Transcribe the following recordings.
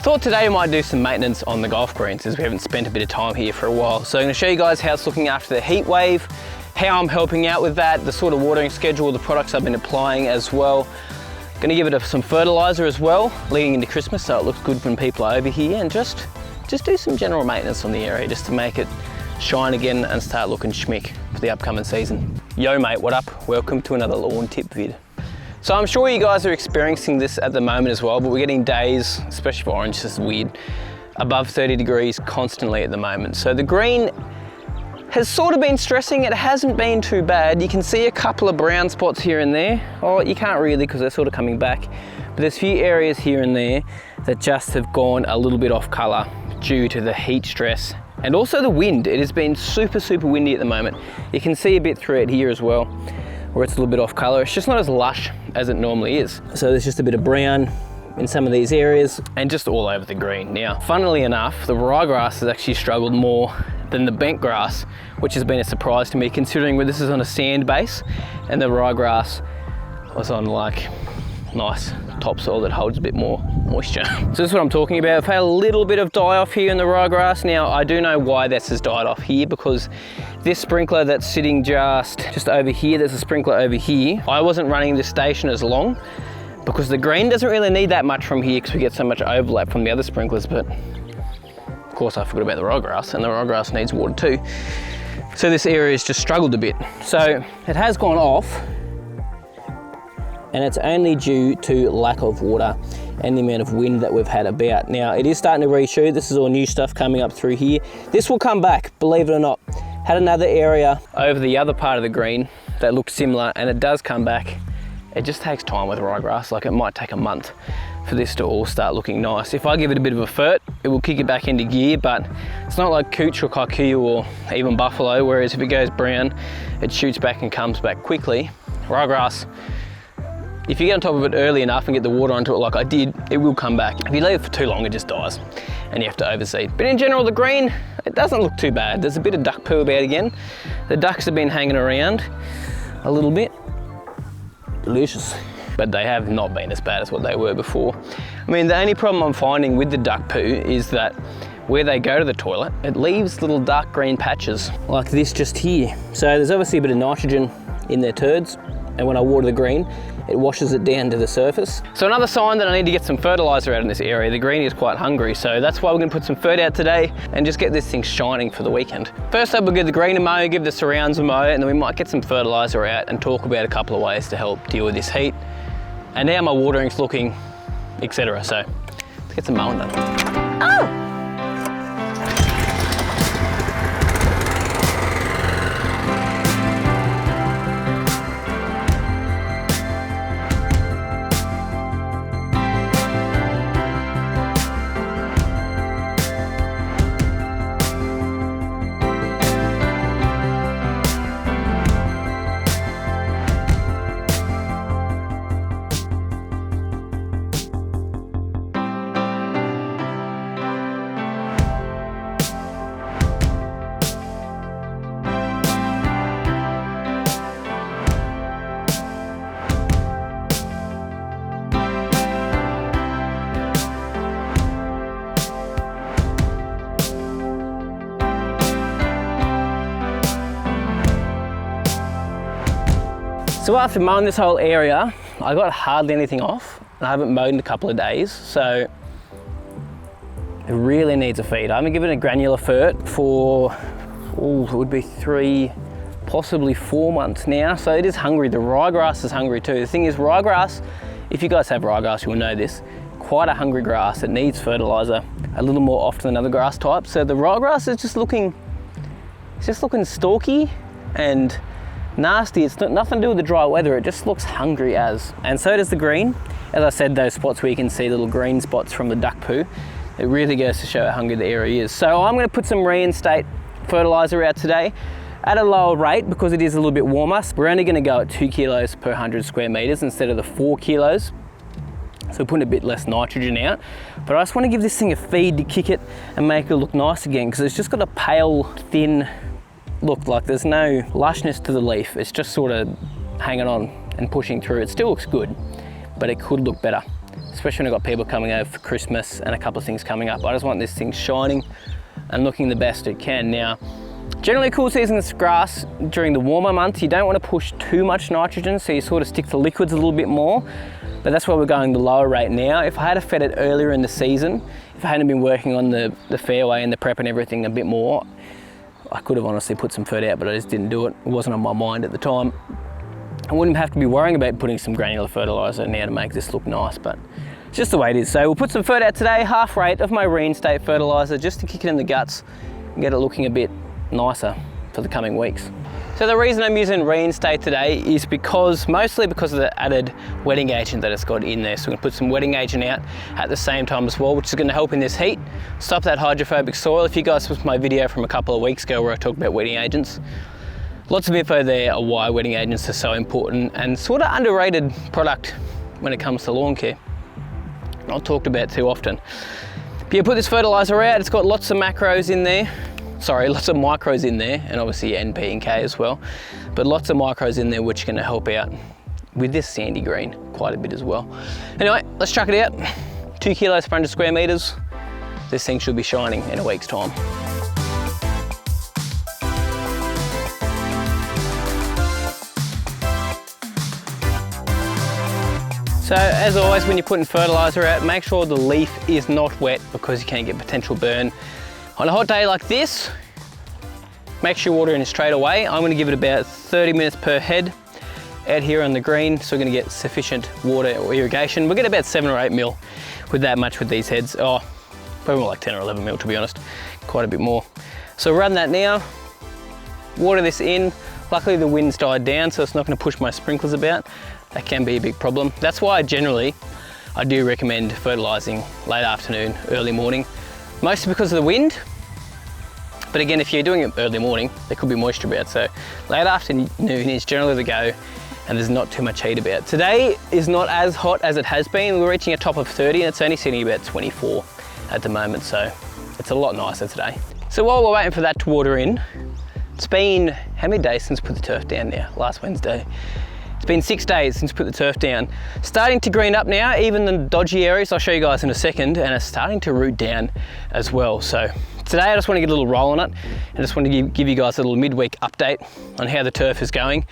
Thought today I might do some maintenance on the golf greens as we haven't spent a bit of time here for a while. So I'm going to show you guys how it's looking after the heat wave, how I'm helping out with that, the sort of watering schedule, the products I've been applying as well. Going to give it some fertiliser as well, leading into Christmas, so it looks good when people are over here, and just do some general maintenance on the area just to make it shine again and start looking schmick for the upcoming season. Yo mate, what up? Welcome to another lawn tip vid. So I'm sure you guys are experiencing this at the moment as well, but we're getting days, especially for orange, this is weird, above 30 degrees constantly at the moment. So the green has sort of been stressing. It hasn't been too bad. You can see a couple of brown spots here and there. Oh, you can't really because they're sort of coming back. But there's a few areas here and there that just have gone a little bit off colour due to the heat stress and also the wind. It has been super windy at the moment. You can see a bit through it here as well, where it's a little bit off colour. It's just not as lush as it normally is. So there's just a bit of brown in some of these areas and just all over the green. Now, funnily enough, the ryegrass has actually struggled more than the bent grass, which has been a surprise to me considering this is on a sand base and the ryegrass was on like nice topsoil that holds a bit more moisture. So this is what I'm talking about. I've had a little bit of die off here in the ryegrass. Now I do know why this has died off here, because this sprinkler that's sitting just over here, there's a sprinkler over here. I wasn't running this station as long because the green doesn't really need that much from here because we get so much overlap from the other sprinklers, but of course I forgot about the ryegrass, and the ryegrass needs water too. So this area has just struggled a bit. So it has gone off, and it's only due to lack of water and the amount of wind that we've had about. Now it is starting to reshoot. This is all new stuff coming up through here. This will come back, believe it or not. Had another area over the other part of the green that looked similar, and it does come back. It just takes time with ryegrass. Like, it might take a month for this to all start looking nice. If I give it a bit of a fert, it will kick it back into gear, but it's not like Cooch or Kikuyu or even Buffalo, whereas if it goes brown, it shoots back and comes back quickly. Ryegrass, if you get on top of it early enough and get the water onto it like I did, it will come back. If you leave it for too long, it just dies and you have to overseed. But in general, the green, it doesn't look too bad. There's a bit of duck poo about again. The ducks have been hanging around a little bit. Delicious. But they have not been as bad as what they were before. I mean, the only problem I'm finding with the duck poo is that where they go to the toilet, it leaves little dark green patches like this just here. So there's obviously a bit of nitrogen in their turds, and when I water the green, it washes it down to the surface. So another sign that I need to get some fertiliser out in this area. The green is quite hungry, so that's why we're gonna put some fert out today and just get this thing shining for the weekend. First up, we'll give the green a mow, give the surrounds a mow, and then we might get some fertiliser out and talk about a couple of ways to help deal with this heat. And now my watering's looking, etc. So let's get some mowing done. Oh! So after mowing this whole area, I got hardly anything off, and I haven't mowed in a couple of days, so it really needs a feed. I haven't given it a granular fert for, it would be 3, possibly 4 months now, so it is hungry. The ryegrass is hungry too. The thing is, ryegrass, if you guys have ryegrass, you will know this, quite a hungry grass. It needs fertiliser a little more often than other grass types. So the ryegrass is just looking, it's just looking stalky and nasty. It's nothing to do with the dry weather, it just looks hungry as. And so does the green. As I said, those spots where you can see little green spots from the duck poo, it really goes to show how hungry the area is. So I'm going to put some reinstate fertiliser out today at a lower rate because it is a little bit warmer. We're only going to go at 2 kilos per 100 square metres instead of the 4 kilos. So we're putting a bit less nitrogen out. But I just want to give this thing a feed to kick it and make it look nice again, because it's just got a pale, thin look. Like there's no lushness to the leaf. It's just sort of hanging on and pushing through. It still looks good, but it could look better. especially when I've got people coming over for Christmas and a couple of things coming up. I just want this thing shining and looking the best it can. Now, generally cool season's grass during the warmer months, you don't want to push too much nitrogen, so you sort of stick to liquids a little bit more, but that's why we're going the lower rate now. If I had fed it earlier in the season, if I hadn't been working on the fairway and the prep and everything a bit more, I could have honestly put some fert out, but I just didn't do it. It wasn't on my mind at the time. I wouldn't have to be worrying about putting some granular fertiliser now to make this look nice, but it's just the way it is. So we'll put some fert out today, half rate of my reinstate fertiliser, just to kick it in the guts and get it looking a bit nicer for the coming weeks. So the reason I'm using reinstate today is mostly because of the added wetting agent that it's got in there. So we're gonna put some wetting agent out at the same time as well, which is gonna help in this heat, stop that hydrophobic soil. If you guys watched my video from a couple of weeks ago where I talked about wetting agents, lots of info there on why wetting agents are so important and sort of underrated product when it comes to lawn care. Not talked about too often. But you put this fertiliser out, it's got lots of macros in there. Sorry, lots of micros in there, and obviously N, P and K as well. But lots of micros in there which are gonna help out with this sandy green quite a bit as well. Anyway, let's chuck it out. 2 kilos per 100 square metres. This thing should be shining in a week's time. So as always, when you're putting fertiliser out, make sure the leaf is not wet because you can get potential burn. On a hot day like this, make sure you water in straight away. I'm gonna give it about 30 minutes per head out here on the green, so we're gonna get sufficient water or irrigation. We'll get about 7 or 8 mil with that much with these heads. Oh, probably more like 10 or 11 mil to be honest, quite a bit more. So run that now, water this in. Luckily the wind's died down, so it's not gonna push my sprinklers about. That can be a big problem. That's why I do recommend fertilising late afternoon, early morning, mostly because of the wind. But again, if you're doing it early morning, there could be moisture about. So late afternoon is generally the go, and there's not too much heat about. Today is not as hot as it has been. We're reaching a top of 30 and it's only sitting about 24 at the moment. So it's a lot nicer today. So while we're waiting for that to water in, it's been, how many days since we put the turf down now? Last Wednesday. It's been 6 days since we put the turf down. Starting to green up now, even the dodgy areas, I'll show you guys in a second, and it's starting to root down as well. So today I just want to get a little roll on it. I just want to give you guys a little midweek update on how the turf is going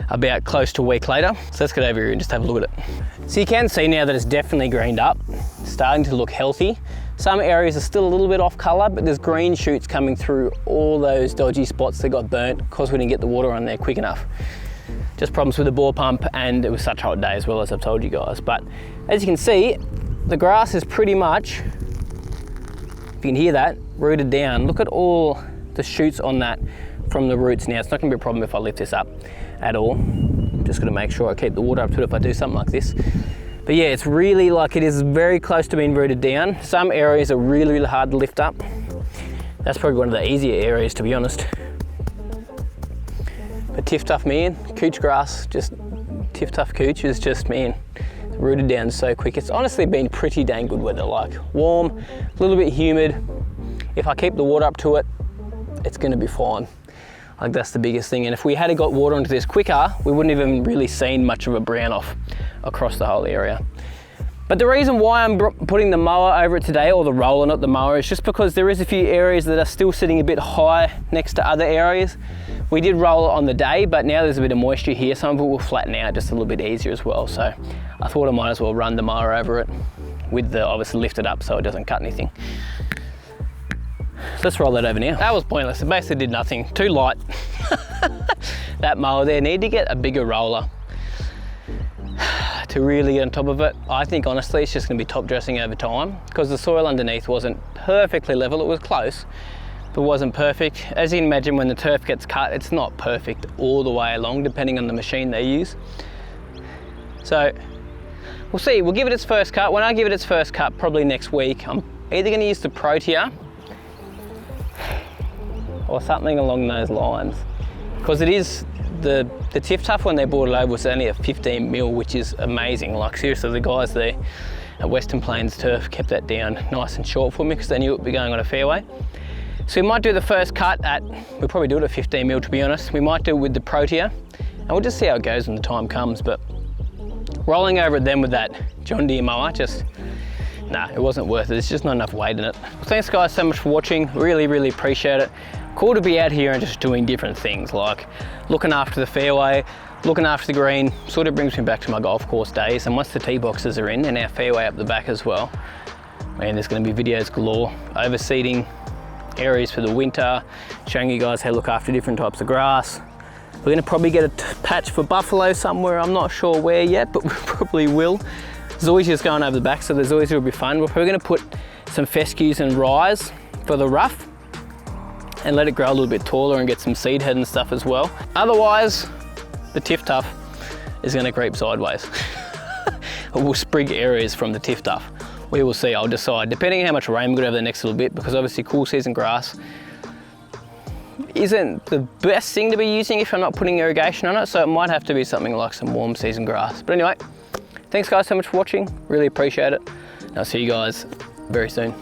about close to a week later. So let's get over here and just have a look at it. So you can see now that it's definitely greened up, starting to look healthy. Some areas are still a little bit off colour, but there's green shoots coming through all those dodgy spots that got burnt because we didn't get the water on there quick enough. Just problems with the bore pump, and it was such a hot day as well, as I've told you guys. But as you can see, the grass is pretty much, if you can hear that, rooted down. Look at all the shoots on that from the roots now. It's not gonna be a problem if I lift this up at all. I'm just gonna make sure I keep the water up to it if I do something like this. But yeah, it's really like, it is very close to being rooted down. Some areas are really, really hard to lift up. That's probably one of the easier areas, to be honest. But TifTuf, man, couch grass, just TifTuf couch is just, man, rooted down so quick. It's honestly been pretty dang good weather, like warm, a little bit humid. If I keep the water up to it, it's gonna be fine. Like that's the biggest thing. And if we had got water onto this quicker, we wouldn't have even really seen much of a brown off across the whole area. But the reason why I'm putting the mower over it today, or the roller, not the mower, is just because there is a few areas that are still sitting a bit high next to other areas. We did roll it on the day, but now there's a bit of moisture here. Some of it will flatten out just a little bit easier as well. So I thought I might as well run the mower over it with the, obviously lift it up so it doesn't cut anything. So let's roll that over now. That was pointless, it basically did nothing, too light. That mower there, need to get a bigger roller to really get on top of it. I think honestly it's just gonna be top dressing over time because the soil underneath wasn't perfectly level. It was close, but wasn't perfect. As you can imagine, when the turf gets cut, it's not perfect all the way along depending on the machine they use. So we'll see, we'll give it its first cut. When I give it its first cut, probably next week, I'm either gonna use the Protea or something along those lines, because it is the TifTuf when they brought it over was only a 15 mil, which is amazing. Like seriously, the guys there at Western Plains Turf kept that down nice and short for me because they knew it would be going on a fairway. So we might do the first cut at, we'll probably do it at 15 mil to be honest. We might do it with the Protea and we'll just see how it goes when the time comes. But rolling over it then with that John Deere mower, just, nah, it wasn't worth it. There's just not enough weight in it. Well, thanks guys so much for watching. Really appreciate it. Cool to be out here and just doing different things, like looking after the fairway, looking after the green. Sort of brings me back to my golf course days. And once the tee boxes are in and our fairway up the back as well, man, there's going to be videos galore. Overseeding areas for the winter, showing you guys how to look after different types of grass. We're going to probably get a patch for buffalo somewhere. I'm not sure where yet, but we probably will. There's always just going over the back, so there's always, it'll be fun. We're probably going to put some fescues and rye for the rough and let it grow a little bit taller and get some seed head and stuff as well. Otherwise, the TifTuf is going to creep sideways. We'll sprig areas from the TifTuf. We will see, I'll decide, depending on how much rain we're going to have the next little bit, because obviously cool season grass isn't the best thing to be using if I'm not putting irrigation on it, so it might have to be something like some warm season grass. But anyway, thanks guys so much for watching, really appreciate it, and I'll see you guys very soon.